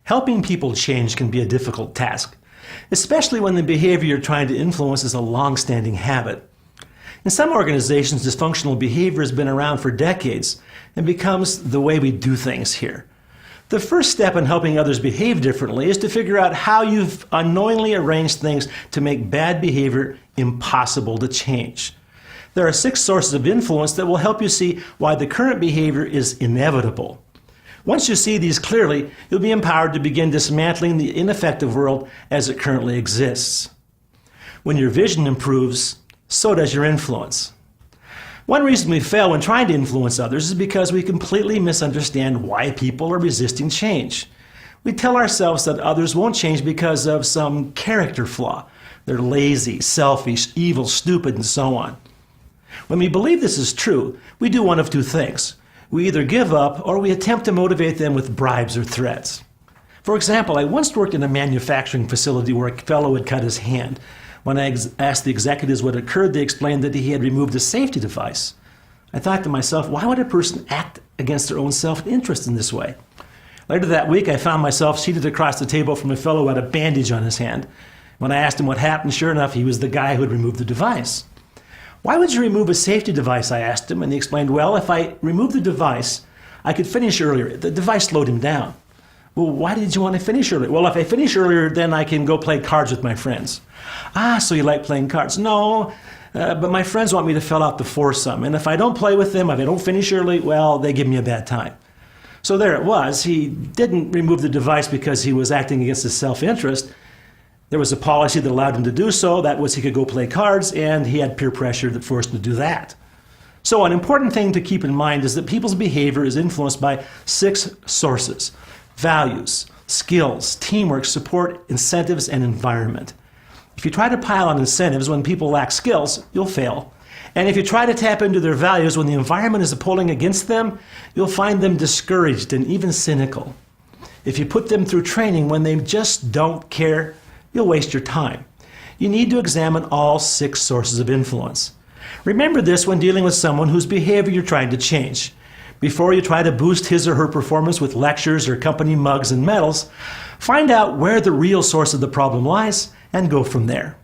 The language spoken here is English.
Helping people change can be a difficult task, especially when the behavior you're trying to influence is a long-standing habit. In some organizations, dysfunctional behavior has been around for decades and becomes the way we do things here. The first step in helping others behave differently is to figure out how you've unknowingly arranged things to make bad behavior impossible to change. There are 6 sources of influence that will help you see why the current behavior is inevitable. Once you see these clearly, you'll be empowered to begin dismantling the ineffective world as it currently exists. When your vision improves, so does your influence. One reason we fail when trying to influence others is because we completely misunderstand why people are resisting change. We tell ourselves that others won't change because of some character flaw. They're lazy, selfish, evil, stupid, and so on. When we believe this is true, we do one of 2 things. We either give up or we attempt to motivate them with bribes or threats. For example, I once worked in a manufacturing facility where a fellow had cut his hand. When I asked the executives what occurred, they explained that he had removed a safety device. I thought to myself, why would a person act against their own self-interest in this way? Later that week, I found myself seated across the table from a fellow who had a bandage on his hand. When I asked him what happened, sure enough, he was the guy who had removed the device. Why would you remove a safety device, I asked him, and he explained, well, if I removed the device, I could finish earlier. The device slowed him down. Well, why did you want to finish earlier? Well, if I finish earlier, then I can go play cards with my friends. Ah, so you like playing cards? No, but my friends want me to fill out the foursome, and if I don't play with them, if I don't finish early, well, they give me a bad time. So there it was. He didn't remove the device because he was acting against his self-interest. There was a policy that allowed him to do so. That was he could go play cards, and he had peer pressure that forced him to do that. So an important thing to keep in mind is that people's behavior is influenced by 6 sources: values, skills, teamwork, support, incentives, and environment. If you try to pile on incentives when people lack skills, you'll fail. And if you try to tap into their values when the environment is pulling against them, you'll find them discouraged and even cynical. If you put them through training when they just don't care, you'll waste your time. You need to examine all 6 sources of influence. Remember this when dealing with someone whose behavior you're trying to change. Before you try to boost his or her performance with lectures or company mugs and medals, find out where the real source of the problem lies and go from there.